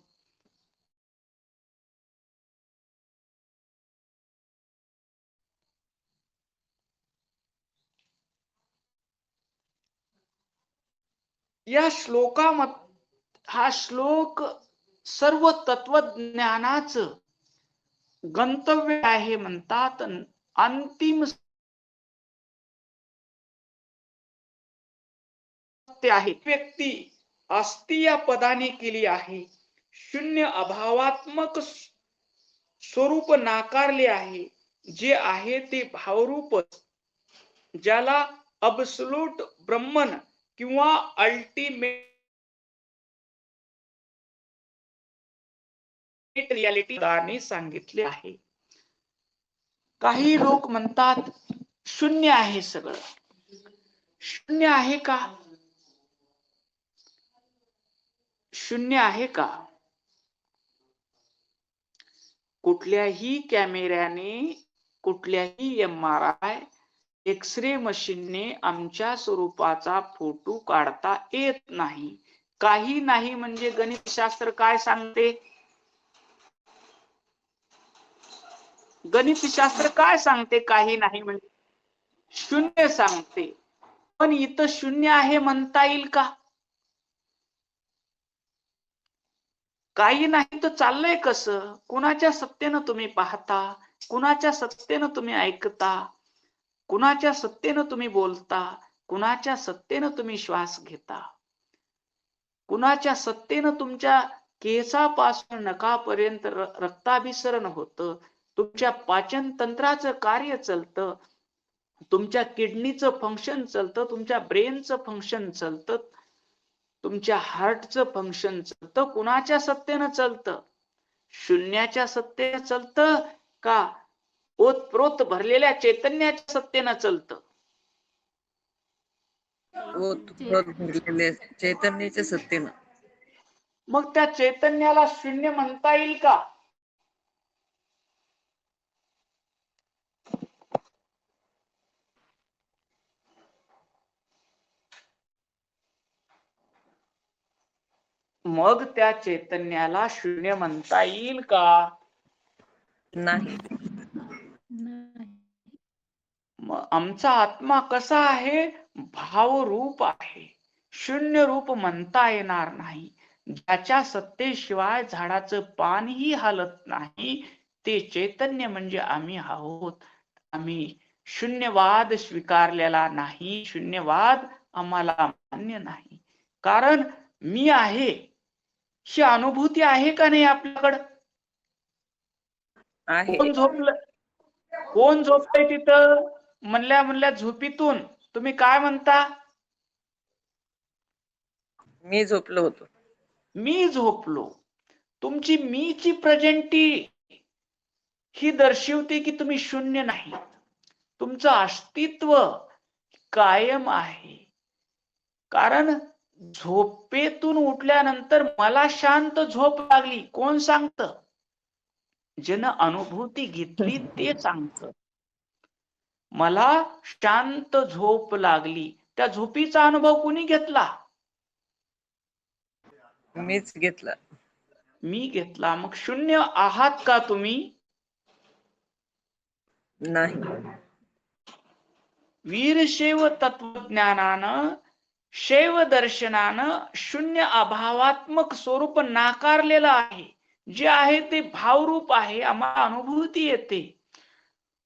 या श्लोकामध्ये हा श्लोक सर्व तत्वज्ञानाचं गंतव्य आहे म्हणतात. अंतिम सत्य आहे. व्यक्ती अस्ति या पदाने केली आहे. शून्य अभावात्मक स्वरूप नाकारले आहे, जे आहे ते भावरूप, ज्याला अब्सोल्यूट ब्रह्मन किंवा अल्टिमेट रियालिटी ने सांगितले आहे. काही लोक म्हणतात शून्य आहे सगळं. शून्य आहे का? शून्य आहे का? कुठल्याही कॅमेऱ्याने, कुठल्याही MRI, एक्सरे मशीनने आमच्या स्वरूपाचा फोटो काढता येत नाही. काही नाही म्हणजे गणितशास्त्र काय सांगते? गणितशास्त्र काय सांगते? काही नाही म्हणजे शून्य सांगते. पण इथं शून्य आहे म्हणता येईल का? काही नाही तर चाललंय कसं? कुणाच्या सत्तेनं तुम्ही पाहता? कुणाच्या सत्तेनं तुम्ही ऐकता? कुणाच्या सत्तेनं तुम्ही बोलता? कुणाच्या सत्तेनं तुम्ही श्वास घेता? कुणाच्या सत्तेनं तुमच्या केसापासून नखापर्यंत रक्ताभिसरण होतं? तुमच्या पाचन तंत्राचं कार्य चालतं. तुमच्या किडनीचं फंक्शन चालतं, तुमच्या ब्रेनचं फंक्शन चालतं, तुमच्या हार्टचं फंक्शन चालतं. कुणाच्या सत्तेनं चालतं? शून्याच्या सत्तेनं चालतं का ओतप्रोत भरलेल्या चैतन्याच्या सत्तेनं चालतं? भरलेले चैतन्याच्या सत्तेनं. मग त्या चैतन्याला शून्य म्हणता येईल का? मग त्या चैतन्याला शून्य म्हणता येईल का? नाही. मग आमचा आत्मा कसा आहे? भावरूप आहे. शून्य रूप म्हणता येणार नाही. ज्याच्या सत्तेशिवाय झाडाचं पानही हालत नाही ते चैतन्य म्हणजे आम्ही आहोत. आम्ही शून्यवाद स्वीकारलेला नाही. शून्यवाद आम्हाला मान्य नाही. कारण मी आहे ही अनुभूती आहे का नाही आपल्याकडं? आहे. कोण झोपलंय तिथं? म्हणल्या झोपीतून तुम्ही काय म्हणता? मी झोपलो होतो. मी झोपलो. तुमची मीची प्रेझेंटी ही दर्शवते की तुम्ही शून्य नाही. तुमचं अस्तित्व कायम आहे. कारण झोपेतून उठल्यानंतर मला शांत झोप लागली. कोण सांगत? ज्यानं अनुभूती घेतली ते सांगत. मला शांत झोप लागली. त्या झोपीचा अनुभव कुणी घेतला? मीच घेतला. मी घेतला. मग शून्य आहात का तुम्ही? नाही. वीरशैव तत्वज्ञानानं शैव दर्शनानं शून्य अभावात्मक स्वरूप नाकारलेलं आहे. जे आहे ते भावरूप आहे. आम्हाला अनुभूती येते.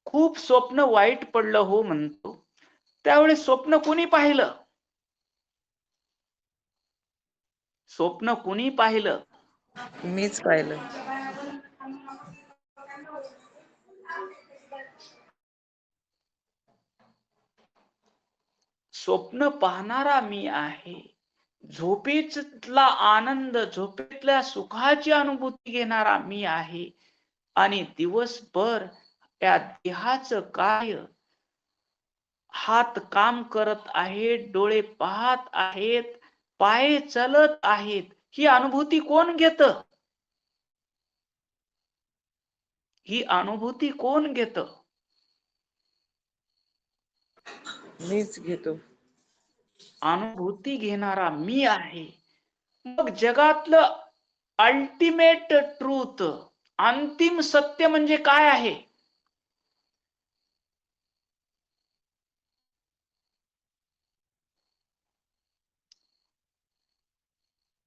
खूप स्वप्न वाईट पडलं हो म्हणतो. त्यावेळेस स्वप्न कोणी पाहिलं? स्वप्न कोणी पाहिलं? मीच पाहिलं. स्वप्न पाहणारा मी आहे. झोपेतला आनंद, झोपेतल्या सुखाची अनुभूती घेणारा मी आहे. आणि दिवसभर त्या देहाचं कार्य, हात काम करत आहेत, डोळे पाहत आहेत, पाय चलत आहेत, ही अनुभूती कोण घेत? ही अनुभूती कोण घेत? मीच घेतो. अनुभूती घेणारा मी आहे. मग जगातलं अल्टिमेट ट्रूथ, अंतिम सत्य म्हणजे काय आहे?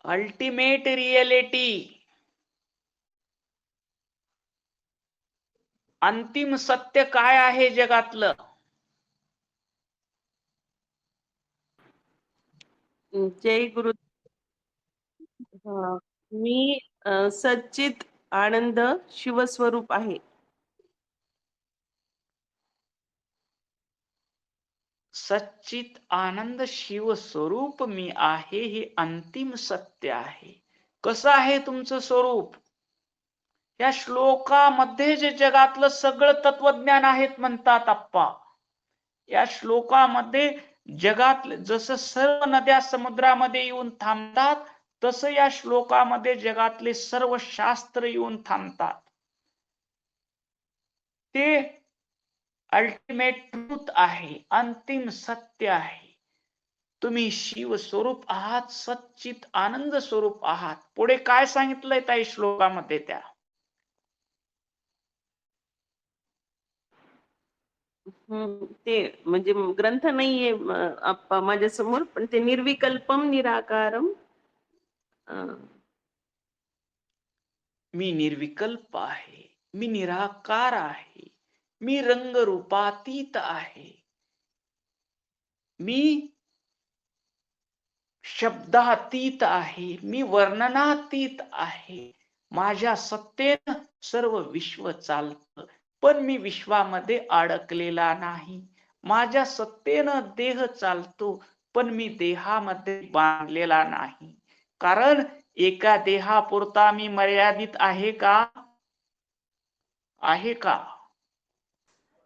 अल्टिमेट रिएलिटी, अंतिम सत्य काय आहे जगातलं? जय गुरु. मी सच्चित आनंद शिवस्वरूप आहे. सच्चित आनंद शिव स्वरूप मी आहे, हे अंतिम सत्य आहे. कसं आहे तुमचं स्वरूप? या श्लोकामध्ये जे जगातलं सगळं तत्वज्ञान आहेत म्हणतात आप्पा. या श्लोकामध्ये जगातले जसं सर्व नद्या समुद्रामध्ये येऊन थांबतात, तसं या श्लोकामध्ये जगातले सर्व शास्त्र येऊन थांबतात. ते अल्टिमेट ट्रूथ आहे, अंतिम सत्य आहे. तुम्ही शिव स्वरूप आहात, सच्चित आनंद स्वरूप आहात. पुढे काय सांगितलंय त्या श्लोकामध्ये? त्या ते म्हणजे ग्रंथ नाहीये आप्पा माझ्या समोर, पण ते निर्विकल्पम निराकारम. मी निर्विकल्प आहे, मी निराकार आहे, मी रंगरूपातीत आहे, मी शब्दातीत आहे, मी वर्णनातीत आहे. माझ्या सत्तेनं सर्व विश्व चालतं, पण मी विश्वामध्ये अडकलेला नाही. माझ्या सत्तेनं देह चालतो, पण मी देहामध्ये बांधलेला नाही. कारण एका देहापुरता मी मर्यादित आहे का? आहे का?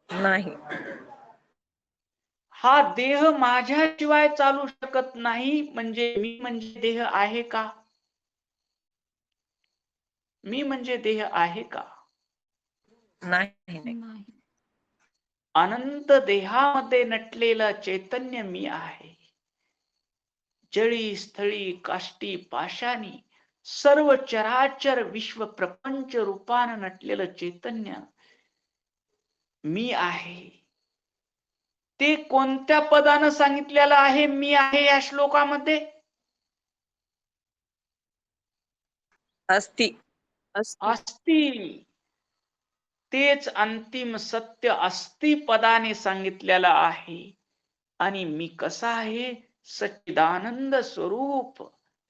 नाही. हा देह माझ्याशिवाय चालू शकत नाही, म्हणजे मी म्हणजे देह आहे का? मी म्हणजे देह आहे का? नाही. नाही. अनंत देहामध्ये नटलेलं चैतन्य मी आहे. जळी स्थळी काष्टी पाशानी सर्व चराचर विश्व प्रपंच रूपानं नटलेलं चैतन्य मी आहे. ते कोणत्या पदानं सांगितलेलं आहे मी आहे या श्लोकामध्ये? अस्ति. अस्ति. तेच अंतिम सत्य अस्ति पदाने सांगितलेलं आहे. आणि मी कसा आहे? सच्चिदानंद स्वरूप,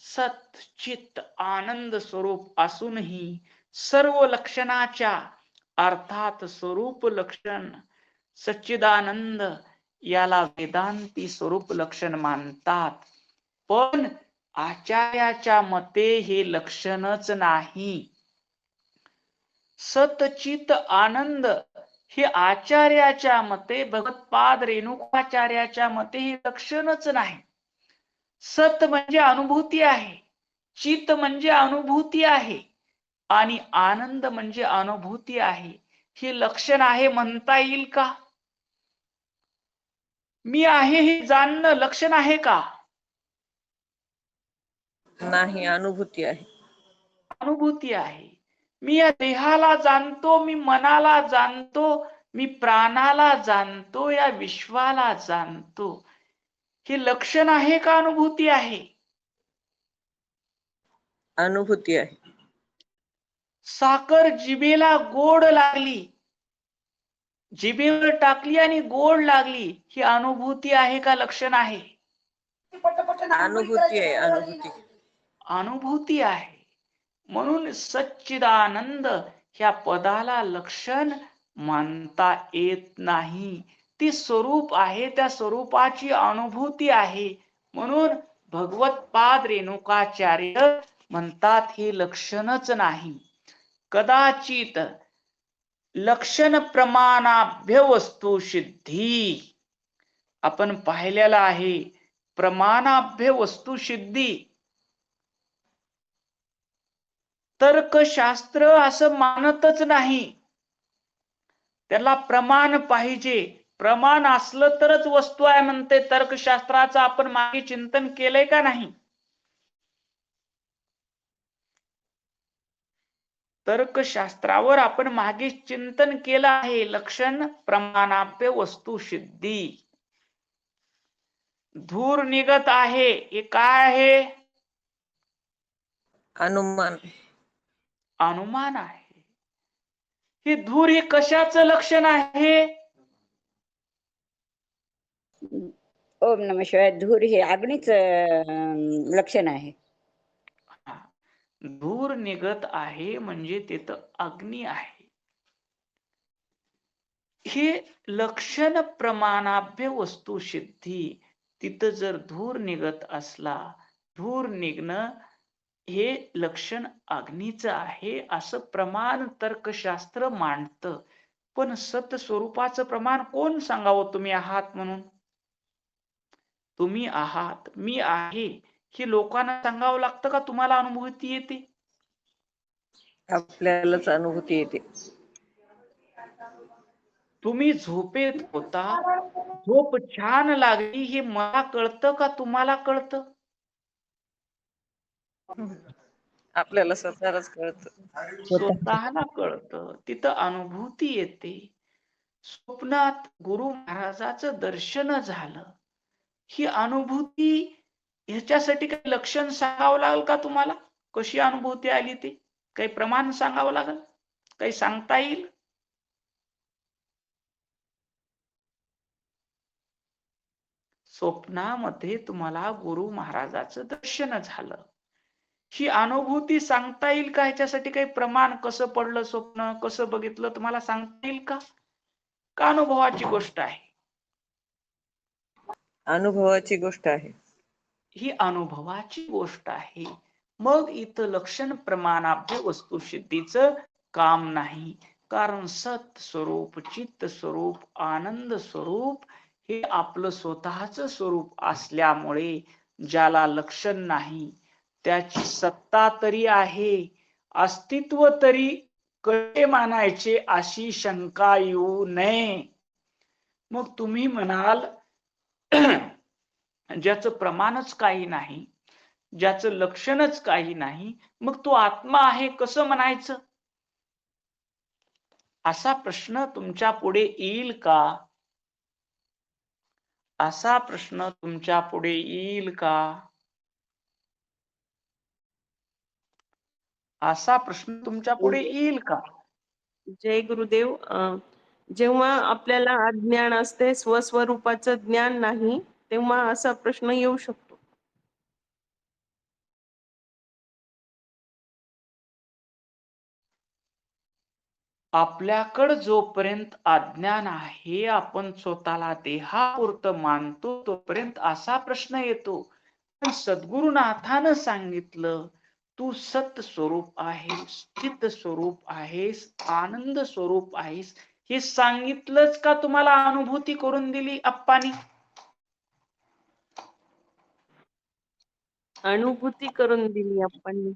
सत चित आनंद स्वरूप असूनही सर्व लक्षणाच्या अर्थात स्वरूप लक्षण सच्चिदानंद याला वेदांती स्वरूप लक्षण मानतात. पण आचार्याच्या मते हे लक्षणच नाही. सतचित आनंद हे आचार्याच्या मते, भगवत्पाद रेणुकाचार्याच्या मते हे लक्षणच नाही. सत म्हणजे अनुभूती आहे, चित म्हणजे अनुभूती आहे, आणि आनंद म्हणजे अनुभूती आहे. हे लक्षण आहे म्हणता येईल का? मी आहे हे जाणणं लक्षण आहे का? नाही, अनुभूती आहे. अनुभूती आहे. मी या देहाला जाणतो, मी मनाला जाणतो, मी प्राणाला जाणतो, या विश्वाला जाणतो. हे लक्षण आहे का अनुभूती आहे? अनुभूती आहे. साखर जिभेला गोड लागली, जिभेवर टाकली आणि गोड लागली, ही अनुभूती आहे का लक्षण आहे? अनुभूती आहे. अनुभूती. अनुभूती आहे. म्हणून सच्चिदानंद ह्या पदाला लक्षण मानता येत नाही. ती स्वरूप आहे, त्या स्वरूपाची अनुभूती आहे. म्हणून भगवत्पाद रेणुकाचार्य म्हणतात हे लक्षणच नाही. कदाचित लक्षण प्रमाणाभ्य वस्तू सिद्धी आपण पाहिलेला आहे. प्रमाणाभ्य वस्तू सिद्धी तर्कशास्त्र असं मानतच नाही. त्याला प्रमाण पाहिजे. प्रमाण असलं तरच वस्तू आहे म्हणते तर्कशास्त्राचं. आपण मागे चिंतन केलंय का नाही? तर्कशास्त्रावर आपण मागे चिंतन केलं आहे. लक्षण प्रमाणाभ्य वस्तू सिद्धी. धूर निघत आहे, हे काय आहे? अनुमान. अनुमान आहे. हे धूर हे कशाचं लक्षण आहे? ओम नमः शिवाय. धूर हे अग्नीच लक्षण आहे. धूर निघत आहे म्हणजे तिथं अग्नी आहे. हे लक्षण प्रमाणाभ्य वस्तू सिद्धी. तिथं जर धूर निघत असला, धूर निघणं हे लक्षण अग्नीचं आहे असं प्रमाण तर्कशास्त्र मांडतं. पण सत स्वरूपाचं प्रमाण कोण सांगावं तुम्ही आहात म्हणून? तुम्ही आहात, मी आहे, हे लोकांना सांगावं लागतं का तुम्हाला अनुभूती येते? आपल्यालाच अनुभूती येते. तुम्ही झोपेत होता, झोप छान लागली हे मला कळतं का तुम्हाला कळतं? आपल्याला स्वतःलाच कळत. स्वतःला कळतं. तिथं अनुभूती येते. स्वप्नात गुरु महाराजाचं दर्शन झालं, ही अनुभूती. ह्याच्यासाठी काही लक्षण सांगावं लागेल का तुम्हाला? कशी अनुभूती आली ते काही प्रमाण सांगावं लागेल? काही सांगता येईल? स्वप्नामध्ये तुम्हाला गुरु महाराजाचं दर्शन झालं, ही अनुभूती सांगता येईल का? ह्याच्यासाठी काही प्रमाण, कसं पडलं स्वप्न, कसं बघितलं, तुम्हाला सांगता येईल का? का अनुभवाची गोष्ट आहे? अनुभवाची गोष्ट आहे. ही अनुभवाची गोष्ट आहे. मग इथं लक्षण प्रमाणाभ्य वस्तुसिद्धीचं काम नाही. कारण सत स्वरूप, चित्त स्वरूप, आनंद स्वरूप हे आपलं स्वतःच स्वरूप असल्यामुळे ज्याला लक्षण नाही त्याची सत्ता तरी आहे, अस्तित्व तरी कसे मानायचे अशी शंका येऊ नये. मग तुम्ही म्हणाल ज्याचं प्रमाणच काही नाही, ज्याचं लक्षणच काही नाही, मग तो आत्मा आहे कसं म्हणायचं? असा प्रश्न तुमच्या पुढे येईल का? असा प्रश्न तुमच्या पुढे येईल का? असा प्रश्न तुमच्या पुढे येईल का? जय गुरुदेव. जेव्हा आपल्याला अज्ञान असते, स्वस्वरूपाचं ज्ञान नाही, तेव्हा असा प्रश्न येऊ शकतो. आपल्याकडं जोपर्यंत अज्ञान आहे, आपण स्वतःला देहापुरतं मानतो, तोपर्यंत असा प्रश्न येतो. पण सद्गुरुनाथानं सांगितलं, तू सत स्वरूप आहेस, चित स्वरूप आहेस, आनंद स्वरूप आहेस. हे सांगितलंच का तुम्हाला अनुभूती करून दिली अप्पानी? अनुभूती करून दिली आपण.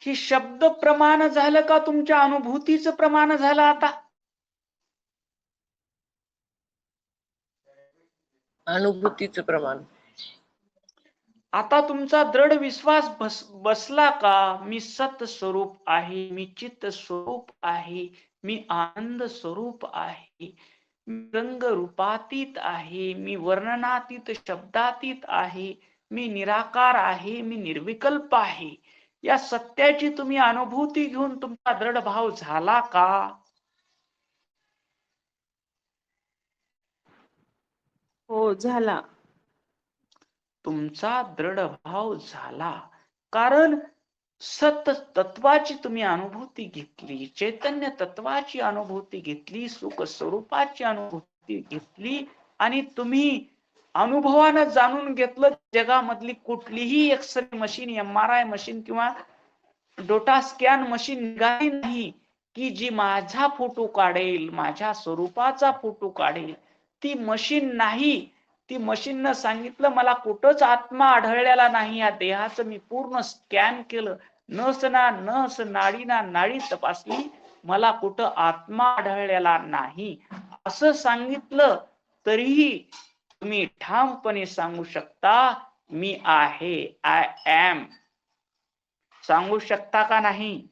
ही शब्द प्रमाण झालं का तुमच्या अनुभूतीचं प्रमाण झालं? आता अनुभूतीचं प्रमाण. आता तुमचा दृढ विश्वास बसला का? मी सत स्वरूप आहे, मी चित्त स्वरूप आहे, मी आनंद स्वरूप आहे, मी रंग रूपातीत आहे, मी वर्णनातीत शब्दातीत आहे, मी निराकार आहे, मी निर्विकल्प आहे. या सत्याची तुम्ही अनुभूती घेऊन तुमचा दृढ भाव झाला का? हो, झाला. तुमचा दृढ भाव झाला. कारण सत तत्वाची तुम्ही अनुभूती घेतली, चैतन्य तत्वाची अनुभूती घेतली, सुख स्वरूपाची अनुभूती घेतली, आणि तुम्ही अनुभवानं जाणून घेतलं जगामधली कुठलीही एक्सरे मशीन, MRI मशीन किंवा डोटा स्कॅन मशीन निघाली नाही की जी माझा फोटो काढेल, माझ्या स्वरूपाचा फोटो काढेल. ती मशीन नाही. ती मशीननं सांगितलं मला कुठंच आत्मा आढळलेला नाही, या देहाचं मी पूर्ण स्कॅन केलं, नस ना नस, नाडी ना नाडी तपासली, मला कुठं आत्मा आढळलेला नाही असं सांगितलं, तरीही तुम्ही ठामपणे सांगू शकता मी आहे, आय एम. सांगू शकता का नाही?